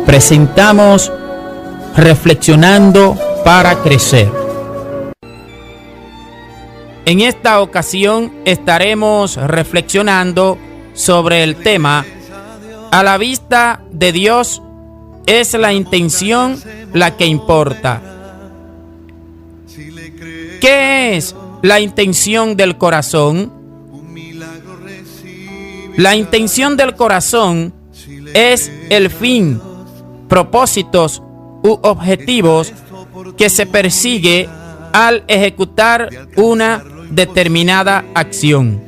Presentamos Reflexionando para Crecer. En esta ocasión estaremos reflexionando sobre el tema: a la vista de Dios es la intención la que importa. ¿Qué es la intención del corazón? La intención del corazón es el fin, propósitos u objetivos que se persigue al ejecutar una determinada acción.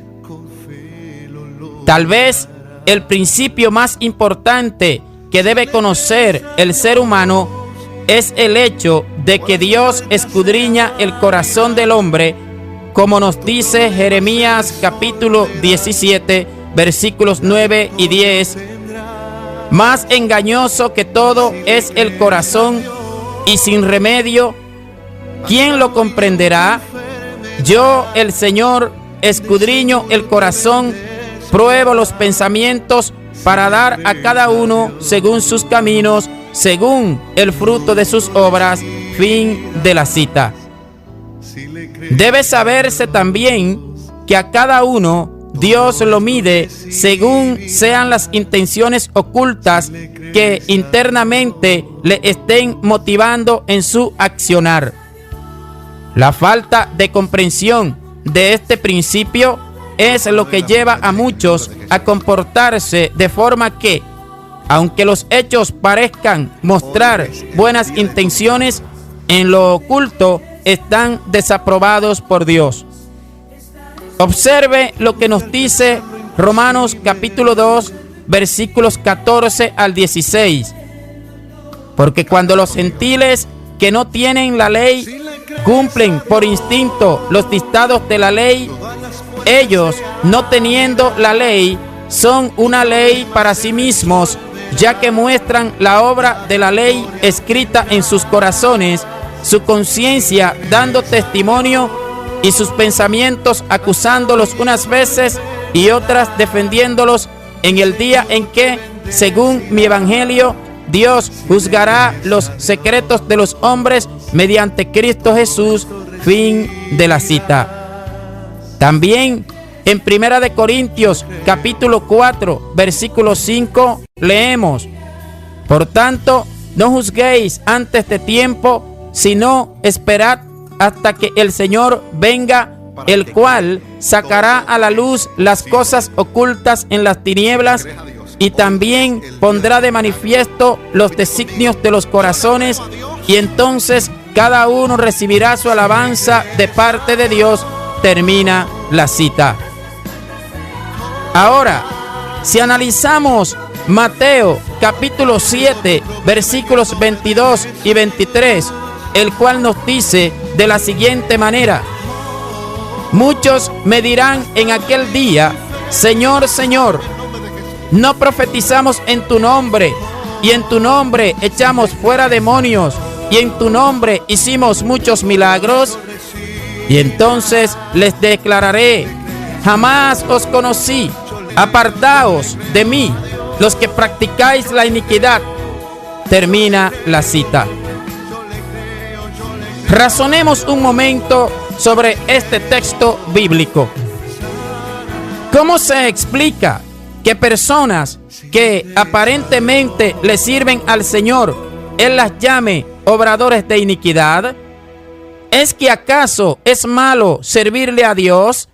Tal vez el principio más importante que debe conocer el ser humano es el hecho de que Dios escudriña el corazón del hombre, como nos dice Jeremías capítulo 17, versículos 9 y 10. Más engañoso que todo es el corazón, y sin remedio, ¿quién lo comprenderá? Yo, el Señor, escudriño el corazón, pruebo los pensamientos para dar a cada uno según sus caminos, según el fruto de sus obras. Fin de la cita. Debe saberse también que a cada uno Dios lo mide según sean las intenciones ocultas que internamente le estén motivando en su accionar. La falta de comprensión de este principio es lo que lleva a muchos a comportarse de forma que, aunque los hechos parezcan mostrar buenas intenciones, en lo oculto están desaprobados por Dios. Observe lo que nos dice Romanos capítulo 2, versículos 14 al 16. Porque cuando los gentiles que no tienen la ley cumplen por instinto los dictados de la ley, ellos, no teniendo la ley, son una ley para sí mismos, ya que muestran la obra de la ley escrita en sus corazones, su conciencia dando testimonio y sus pensamientos acusándolos unas veces y otras defendiéndolos en el día en que, según mi evangelio, Dios juzgará los secretos de los hombres mediante Cristo Jesús. Fin de la cita. También en 1 de Corintios capítulo 4 versículo 5 leemos: por tanto, no juzguéis antes de tiempo, sino esperad hasta que el Señor venga, el cual sacará a la luz las cosas ocultas en las tinieblas y también pondrá de manifiesto los designios de los corazones, y entonces cada uno recibirá su alabanza de parte de Dios. Termina la cita. Ahora, si analizamos Mateo capítulo 7, versículos 22 y 23, el cual nos dice de la siguiente manera: muchos me dirán en aquel día, Señor, Señor, ¿no profetizamos en tu nombre, y en tu nombre echamos fuera demonios, y en tu nombre hicimos muchos milagros? Y entonces les declararé: jamás os conocí, apartaos de mí, los que practicáis la iniquidad. Termina la cita. Razonemos un momento sobre este texto bíblico. ¿Cómo se explica que personas que aparentemente le sirven al Señor, Él las llame obradores de iniquidad? ¿Es que acaso es malo servirle a Dios?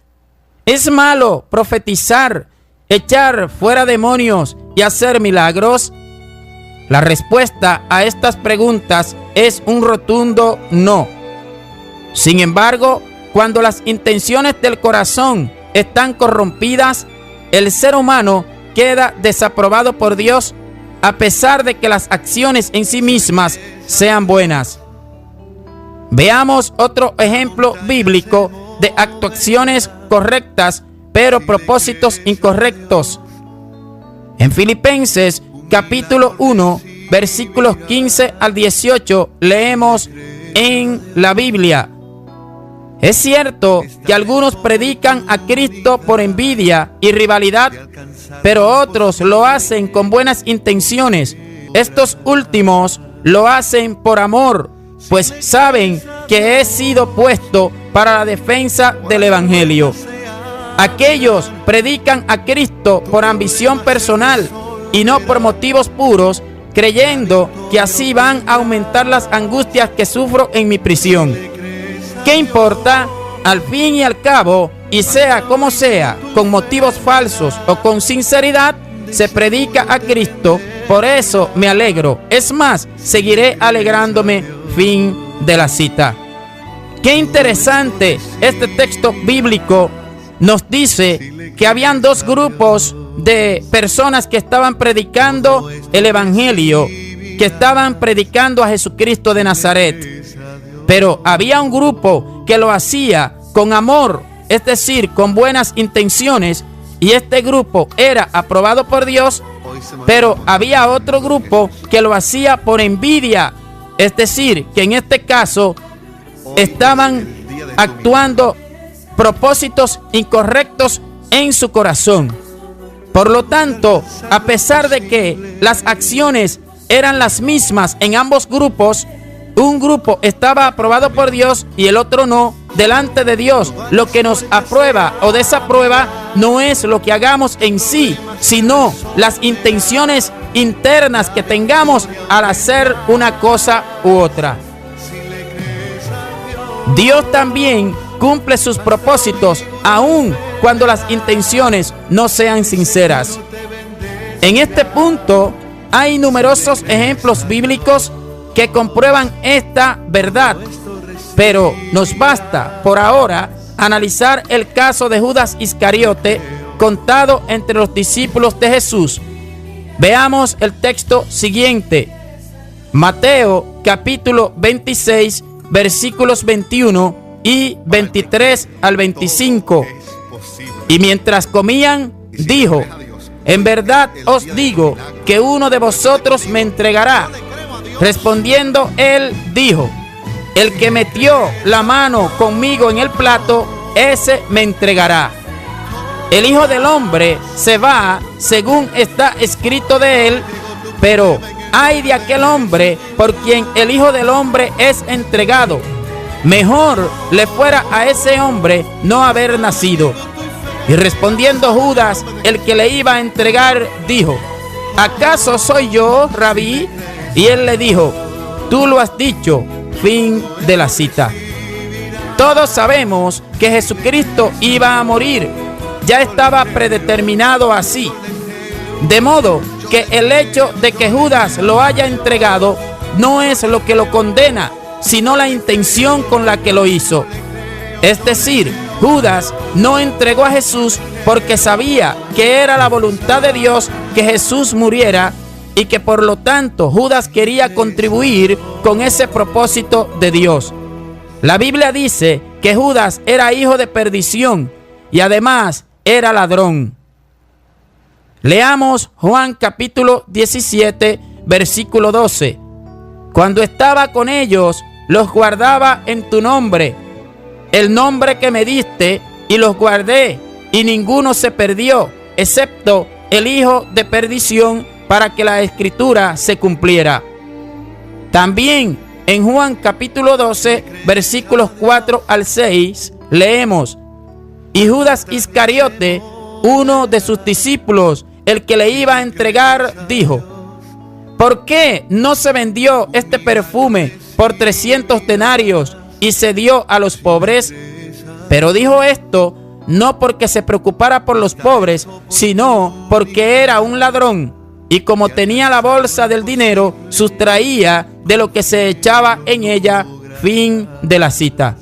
¿Es malo profetizar, echar fuera demonios y hacer milagros? La respuesta a estas preguntas es un rotundo no. Sin embargo, cuando las intenciones del corazón están corrompidas, el ser humano queda desaprobado por Dios, a pesar de que las acciones en sí mismas sean buenas. Veamos otro ejemplo bíblico de actuaciones correctas, pero propósitos incorrectos. En Filipenses capítulo 1, versículos 15 al 18, leemos en la Biblia: Es cierto que algunos predican a Cristo por envidia y rivalidad, pero otros lo hacen con buenas intenciones. Estos últimos lo hacen por amor, pues saben que he sido puesto para la defensa del Evangelio. Aquellos predican a Cristo por ambición personal y no por motivos puros, creyendo que así van a aumentar las angustias que sufro en mi prisión. ¿Qué importa? Al fin y al cabo, y sea como sea, con motivos falsos o con sinceridad, se predica a Cristo. Por eso me alegro. Es más, seguiré alegrándome. Fin de la cita. Qué interesante, este texto bíblico nos dice que habían dos grupos de personas que estaban predicando el Evangelio, que estaban predicando a Jesucristo de Nazaret. Pero había un grupo que lo hacía con amor, es decir, con buenas intenciones, y este grupo era aprobado por Dios. Pero había otro grupo que lo hacía por envidia, es decir, que en este caso estaban actuando propósitos incorrectos en su corazón. Por lo tanto, a pesar de que las acciones eran las mismas en ambos grupos, un grupo estaba aprobado por Dios y el otro no. Delante de Dios, lo que nos aprueba o desaprueba no es lo que hagamos en sí, sino las intenciones internas que tengamos al hacer una cosa u otra. Dios también cumple sus propósitos aun cuando las intenciones no sean sinceras. En este punto hay numerosos ejemplos bíblicos que comprueban esta verdad, pero nos basta por ahora analizar el caso de Judas Iscariote, contado entre los discípulos de Jesús. Veamos el texto siguiente. Mateo capítulo 26, versículos 21 y 23 al 25. Y mientras comían, dijo: en verdad os digo que uno de vosotros me entregará. Respondiendo él, dijo: el que metió la mano conmigo en el plato, ese me entregará. El Hijo del Hombre se va según está escrito de él, pero ay de aquel hombre por quien el Hijo del Hombre es entregado. Mejor le fuera a ese hombre no haber nacido. Y respondiendo Judas, el que le iba a entregar, dijo: ¿acaso soy yo, Rabí? Y él le dijo: tú lo has dicho. Fin de la cita. Todos sabemos que Jesucristo iba a morir. Ya estaba predeterminado así. De modo que el hecho de que Judas lo haya entregado no es lo que lo condena, sino la intención con la que lo hizo. Es decir, Judas no entregó a Jesús porque sabía que era la voluntad de Dios que Jesús muriera, y que por lo tanto Judas quería contribuir con ese propósito de Dios. La Biblia dice que Judas era hijo de perdición y además era ladrón. Leamos Juan capítulo 17, versículo 12. Cuando estaba con ellos, los guardaba en tu nombre, el nombre que me diste, y los guardé, y ninguno se perdió, excepto el hijo de perdición, para que la escritura se cumpliera. También en Juan capítulo 12, versículos 4 al 6, leemos: y Judas Iscariote, uno de sus discípulos, el que le iba a entregar, dijo: ¿por qué no se vendió este perfume por 300 denarios y se dio a los pobres? Pero dijo esto no porque se preocupara por los pobres, sino porque era un ladrón, y como tenía la bolsa del dinero, sustraía de lo que se echaba en ella. Fin de la cita.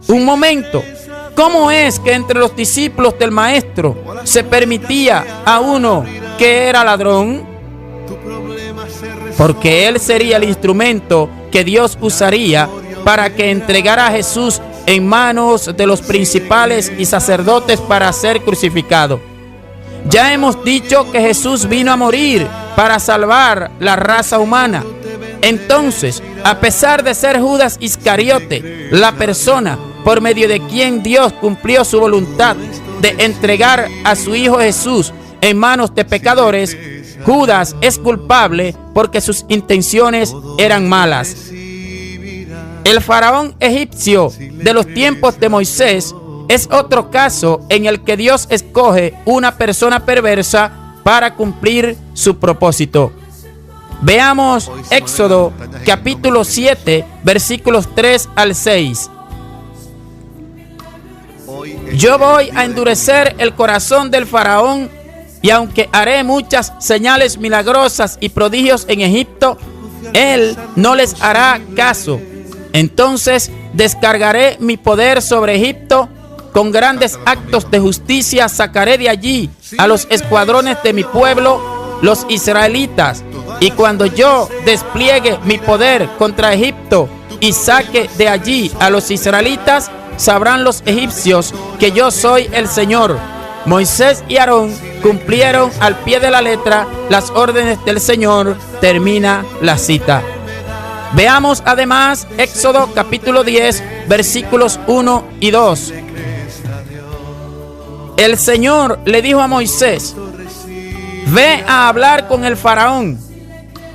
Un momento, ¿cómo es que entre los discípulos del Maestro se permitía a uno que era ladrón? Porque él sería el instrumento que Dios usaría para que entregara a Jesús en manos de los principales y sacerdotes para ser crucificado. Ya hemos dicho que Jesús vino a morir para salvar la raza humana. Entonces, A pesar de ser Judas Iscariote, la persona por medio de quien Dios cumplió su voluntad de entregar a su Hijo Jesús en manos de pecadores, Judas es culpable porque sus intenciones eran malas. El faraón egipcio de los tiempos de Moisés es otro caso en el que Dios escoge una persona perversa para cumplir su propósito. Veamos Éxodo capítulo 7, versículos 3 al 6. Yo voy a endurecer el corazón del faraón, y aunque haré muchas señales milagrosas y prodigios en Egipto, él no les hará caso. Entonces descargaré mi poder sobre Egipto, con grandes actos de justicia sacaré de allí a los escuadrones de mi pueblo, los israelitas. Y cuando yo despliegue mi poder contra Egipto y saque de allí a los israelitas, sabrán los egipcios que yo soy el Señor. Moisés y Aarón cumplieron al pie de la letra las órdenes del Señor. Termina la cita. Veamos además Éxodo capítulo 10, versículos 1 y 2. El Señor le dijo a Moisés: ve a hablar con el faraón.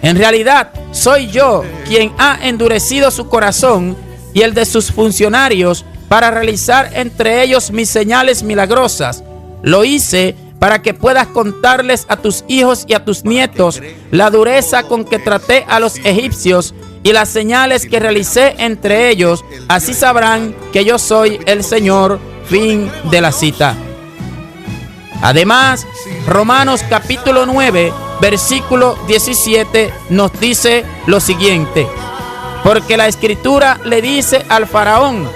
En realidad, soy yo quien ha endurecido su corazón y el de sus funcionarios para realizar entre ellos mis señales milagrosas. Lo hice para que puedas contarles a tus hijos y a tus nietos la dureza con que traté a los egipcios y las señales que realicé entre ellos. Así sabrán que yo soy el Señor. Fin de la cita. Además, Romanos capítulo 9, versículo 17 nos dice lo siguiente: porque la Escritura le dice al faraón: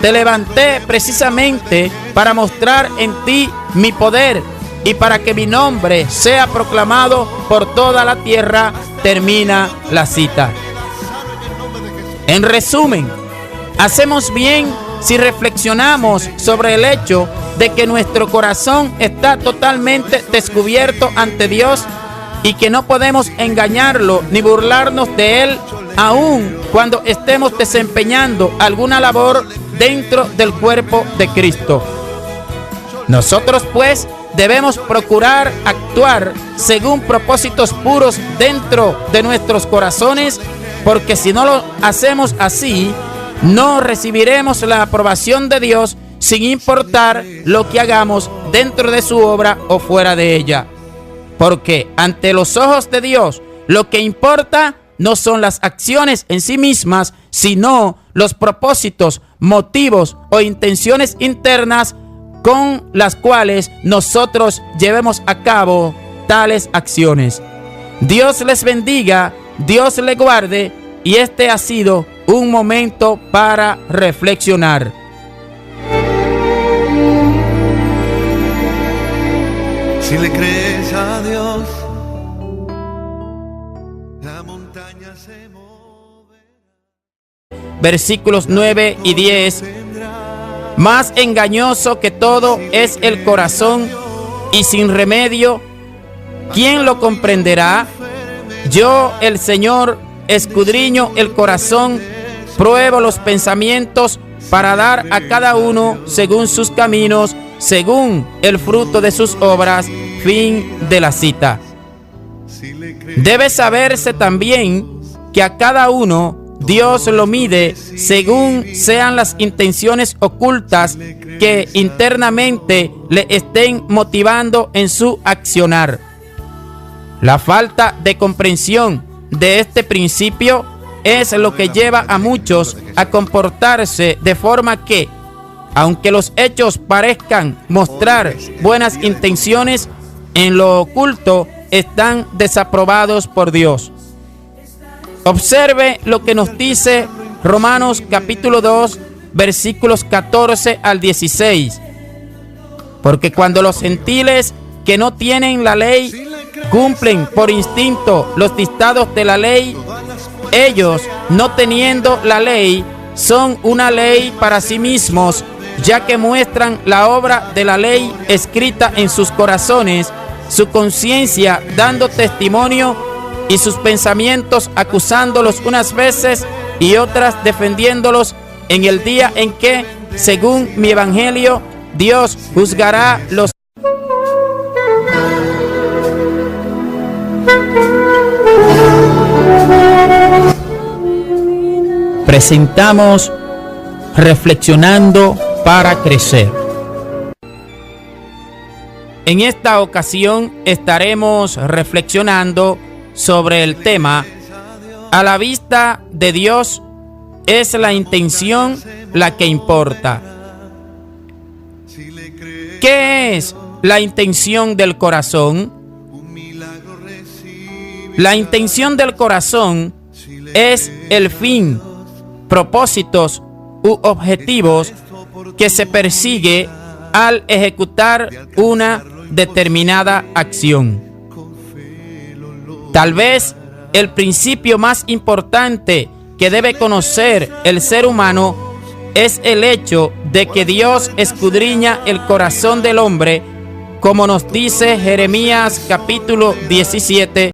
te levanté precisamente para mostrar en ti mi poder y para que mi nombre sea proclamado por toda la tierra. Termina la cita. En resumen, hacemos bien si reflexionamos sobre el hecho de que nuestro corazón está totalmente descubierto ante Dios y que no podemos engañarlo ni burlarnos de Él, aun cuando estemos desempeñando alguna labor dentro del cuerpo de Cristo. Nosotros, pues, debemos procurar actuar según propósitos puros dentro de nuestros corazones, porque si no lo hacemos así, no recibiremos la aprobación de Dios, sin importar lo que hagamos dentro de su obra o fuera de ella. Porque ante los ojos de Dios, lo que importa no son las acciones en sí mismas, sino los propósitos, motivos o intenciones internas con las cuales nosotros llevemos a cabo tales acciones. Dios les bendiga, Dios les guarde, y este ha sido un momento para reflexionar. Si le crees a Dios, la montaña se moverá. Versículos 9 y 10. Más engañoso que todo es el corazón, y sin remedio, ¿quién lo comprenderá? Yo, el Señor, escudriño el corazón, pruebo los pensamientos para dar a cada uno según sus caminos, según el fruto de sus obras. Fin de la cita. Debe saberse también que a cada uno Dios lo mide según sean las intenciones ocultas que internamente le estén motivando en su accionar. La falta de comprensión de este principio es lo que lleva a muchos a comportarse de forma que, aunque los hechos parezcan mostrar buenas intenciones, en lo oculto están desaprobados por Dios. Observe lo que nos dice Romanos capítulo 2, versículos 14 al 16. Porque cuando los gentiles que no tienen la ley cumplen por instinto los dictados de la ley, ellos, no teniendo la ley, son una ley para sí mismos, ya que muestran la obra de la ley escrita en sus corazones, su conciencia dando testimonio y sus pensamientos acusándolos unas veces y otras defendiéndolos en el día en que, según mi evangelio, Dios juzgará los presentamos Reflexionando para Crecer. En esta ocasión estaremos reflexionando sobre el tema: a la vista de Dios es la intención la que importa. ¿Qué es la intención del corazón? La intención del corazón es el fin, propósitos u objetivos que se persigue al ejecutar una determinada acción. Tal vez el principio más importante que debe conocer el ser humano es el hecho de que Dios escudriña el corazón del hombre, como nos dice Jeremías capítulo 17,